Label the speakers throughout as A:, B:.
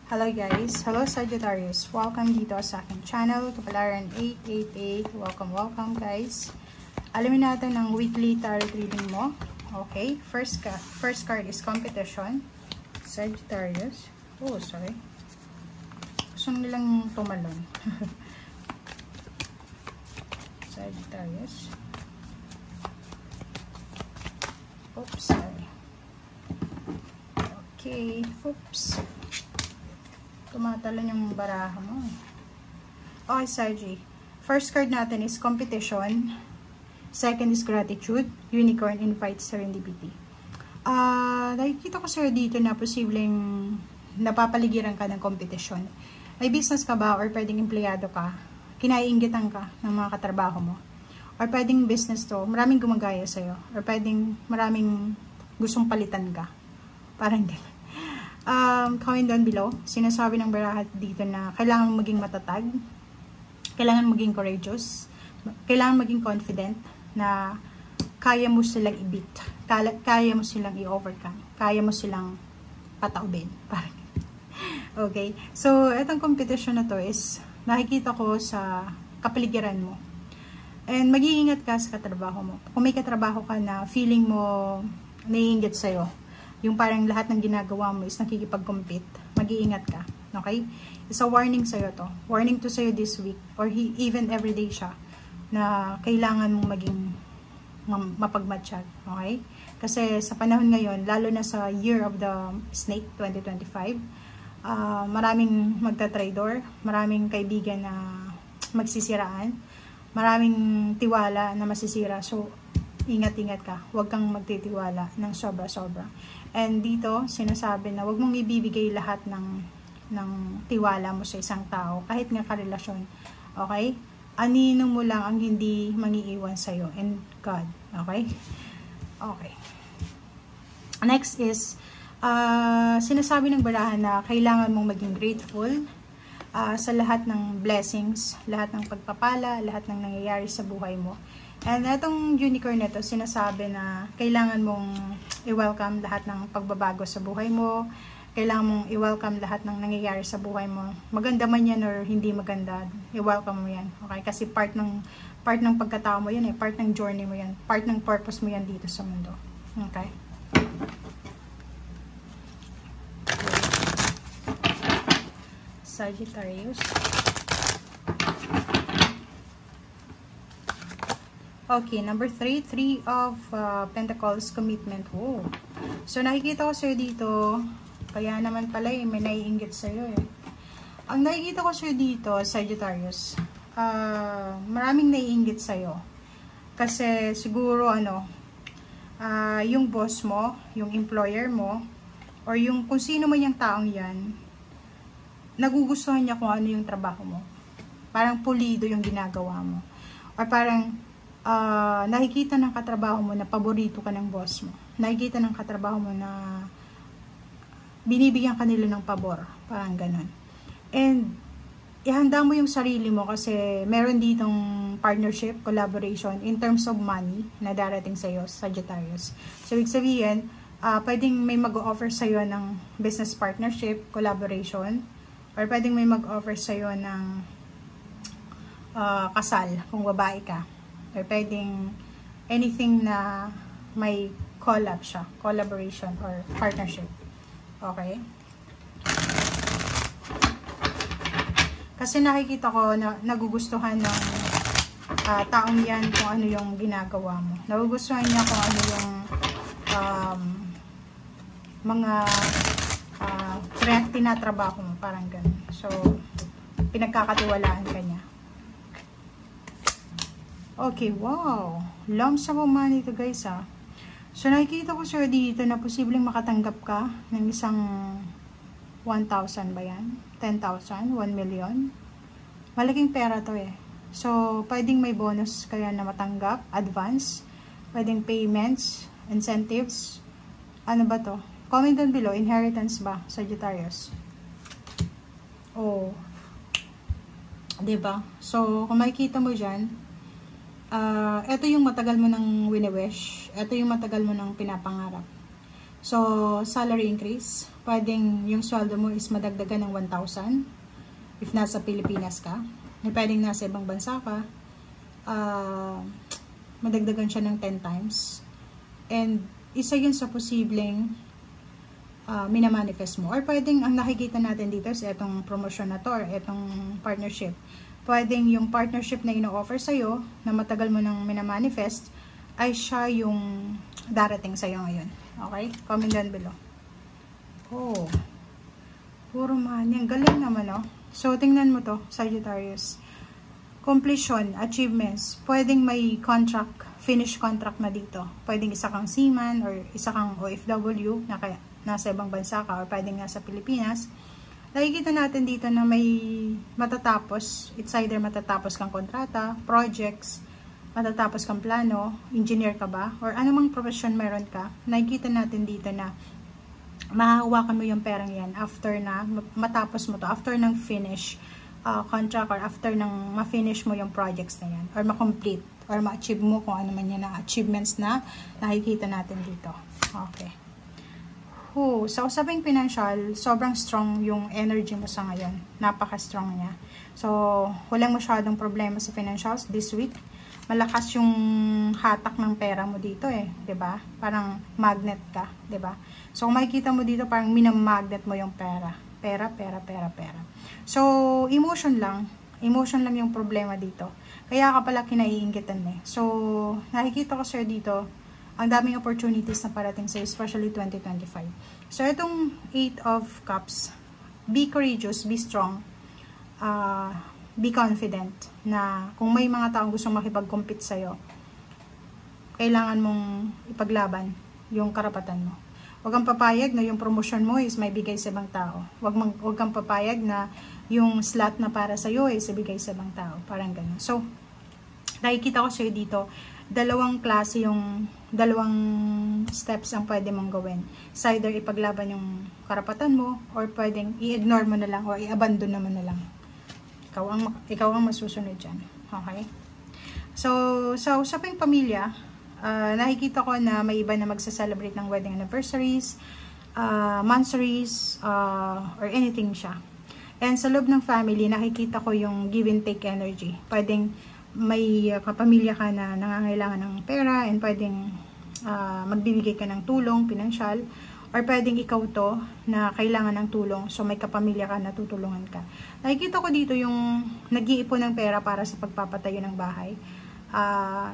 A: Hello guys, hello Sagittarius, welcome dito sa aking channel, Kapalaran 888, welcome guys. Alamin natin ang weekly tarot reading mo. Okay, first card is competition, Sagittarius. Oh, sorry. Gusto nilang tumalon. Sagittarius. Oops, sorry. Okay, oops. Tumatalon yung baraha mo. Okay, Sagi. First card natin is competition. Second is gratitude. Unicorn, invite, serendipity. Nakikita ko sir dito na posibleng napapaligiran ka ng competition. May business ka ba or pwedeng empleyado ka? Kinaiinggitan ka ng mga katrabaho mo? Or pwedeng business to, maraming gumagaya sa'yo. Or pwedeng maraming gustong palitan ka. Parang gano'n. Comment down below. Sinasabi ng baraha dito na kailangan maging matatag, kailangan maging courageous, kailangan maging confident na kaya mo silang i-beat, kaya mo silang i-overcome, kaya mo silang pataubin. Okay, so itong competition na to is nakikita ko sa kapaligiran mo, and mag-iingat ka sa katrabaho mo. Kung may katrabaho ka na feeling mo naiinggit sa'yo, yung parang lahat ng ginagawa mo is nakikipag-compete, mag-iingat ka. Okay? It's a warning sa'yo to. Warning to sa'yo this week, or even everyday siya, na kailangan mong maging mapagmatsyag. Okay? Kasi sa panahon ngayon, lalo na sa Year of the Snake 2025, maraming magta-trader, maraming kaibigan na magsisiraan, maraming tiwala na masisira. So, ingat-ingat ka. Huwag kang magtitiwala ng sobra-sobra. And dito, sinasabi na huwag mong ibibigay lahat ng tiwala mo sa isang tao, kahit nga karelasyon. Okay? Anino mo lang ang hindi mangiiwan sa'yo. And God. Okay? Okay. Next is, sinasabi ng baraha na kailangan mong maging grateful sa lahat ng blessings, lahat ng pagpapala, lahat ng nangyayari sa buhay mo. And itong unicorn na to, sinasabi na kailangan mong i-welcome lahat ng pagbabago sa buhay mo. Kailangan mong i-welcome lahat ng nangyayari sa buhay mo. Maganda man yan or hindi maganda, i-welcome mo yan. Okay? Kasi part ng pagkatao mo yan, part ng journey mo yan, part ng purpose mo yan dito sa mundo. Okay? Sagittarius. Okay, number 3, 3 of Pentacles, commitment. Oh. So, nakikita ko sa'yo dito, kaya naman pala may naiinggit sa'yo eh. Ang nakikita ko sa'yo dito, Sagittarius, maraming naiinggit sa'yo. Kasi siguro, yung boss mo, yung employer mo, or yung kung sino man yung taong yan, nagugustuhan niya kung ano yung trabaho mo. Parang pulido yung ginagawa mo. Or parang, nakikita ng katrabaho mo na paborito ka ng boss mo. Nakikita ng katrabaho mo na binibigyan ka nila ng pabor. Parang ganun. And, ihanda mo yung sarili mo kasi meron ditong partnership, collaboration in terms of money na darating sa'yo, Sagittarius. So, ibig sabihin, pwedeng may mag-offer sa'yo ng business partnership, collaboration, or pwedeng may mag-offer sa'yo ng kasal, kung babae ka. Or pwedeng anything na may collab siya, collaboration or partnership. Okay? Kasi nakikita ko na nagugustuhan ng taong yan kung ano yung ginagawa mo. Nagugustuhan niya kung ano yung mga tinatrabaho mo, parang ganun. So, pinagkakatiwalaan ka niya. Okay, wow. Lump sum of money ito guys ha. So, nakikita ko sir dito na posibleng makatanggap ka ng isang 1,000 ba yan? 10,000? 1 million? Malaking pera to eh. So, pwedeng may bonus kaya na matanggap, advance, pwedeng payments, incentives. Ano ba to? Comment down below, inheritance ba, Sagittarius? Oh. Diba? So, kung makikita mo dyan, ito yung matagal mo nang wini-wish. Ito yung matagal mo nang pinapangarap. So, salary increase, pwedeng yung sweldo mo is madagdagan ng 1,000 if nasa Pilipinas ka. Pwedeng nasa ibang bansa ka, madagdagan siya ng 10 times. And isa yun sa posibleng minamanifest mo. Or pwedeng ang nakikita natin dito sa itong promotion na to or itong partnership. Pwedeng yung partnership na ino-offer sa'yo na matagal mo nang minamanifest ay siya yung darating sa'yo ngayon. Okay? Comment down below. Oh, puro money. Ang galing naman, oh. So, tingnan mo to, Sagittarius. Completion, achievements. Pwedeng may contract, finish contract na dito. Pwedeng isa kang seaman or isa kang OFW na kaya nasa ibang bansa ka or pwedeng nasa Pilipinas. Nakikita natin dito na may matatapos. It's either matatapos kang kontrata, projects, matatapos kang plano, engineer ka ba, or anumang profession meron ka. Nakikita natin dito na mahahawakan mo yung perang yan after na matapos mo to, after ng finish contract or after ng ma-finish mo yung projects na yan or ma-complete or ma-achieve mo kung ano man yan na achievements na nakikita natin dito. Okay. Sa usaping financial, sobrang strong yung energy mo sa ngayon. Napaka-strong niya. So, walang masyadong problema sa financials this week. Malakas yung hatak ng pera mo dito eh, 'di ba? Parang magnet ka, 'di ba? So kung makikita mo dito parang minamagnet mo yung pera. Pera. So emotion lang yung problema dito. Kaya ka pala kinaiinggitan eh. So nakikita ko sir dito, ang daming opportunities na parating sa especially 2025. So itong 8 of Cups, be courageous, be strong. Be confident na kung may mga taong gustong makipag-compete sa'yo, kailangan mong ipaglaban yung karapatan mo. Huwag kang papayag na yung promotion mo is may bigay sa ibang tao. Huwag kang papayag na yung slot na para sa'yo is ibigay sa ibang tao. Parang gano'n. So, nakikita ko sa'yo dito, dalawang steps ang pwede mong gawin. It's either ipaglaban yung karapatan mo or pwedeng i-ignore mo na lang or i-abandon naman na lang. Ikaw ang masusunod dyan. Okay? So, sa usaping pamilya, nakikita ko na may iba na magsa-celebrate ng wedding anniversaries, monthsaries, or anything siya. And sa loob ng family, nakikita ko yung give and take energy. Pwedeng may kapamilya ka na nangangailangan ng pera and pwedeng magbibigay ka ng tulong, pinansyal, or pwedeng ikaw to na kailangan ng tulong, so may kapamilya ka na tutulungan ka. Nakikita ko dito yung nag-iipon ng pera para sa pagpapatayo ng bahay.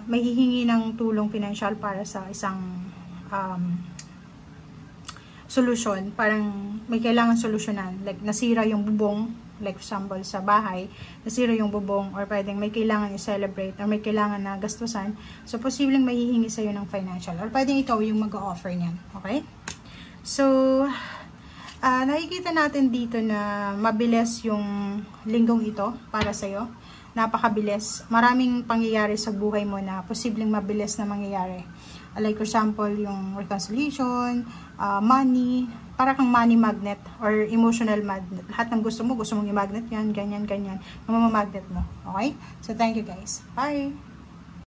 A: May hihingi ng tulong pinansyal para sa isang solusyon. Parang may kailangan solusyonan. Like nasira yung bubong, like for example sa bahay, nasira yung bubong, or pwedeng may kailangan i-celebrate or may kailangan na gastusan. So posibleng may hihingi sa'yo ng financial. Or pwedeng ikaw yung mag-offer niyan. Okay? So, nakikita natin dito na mabilis yung linggong ito para sa'yo. Napakabilis. Maraming pangyayari sa buhay mo na posibleng mabilis na mangyayari. Like for example, yung reconciliation, money, para kang money magnet or emotional magnet. Lahat ng gusto mong i-magnet yan, ganyan. Mamamagnet mo. Okay? So, thank you guys. Bye!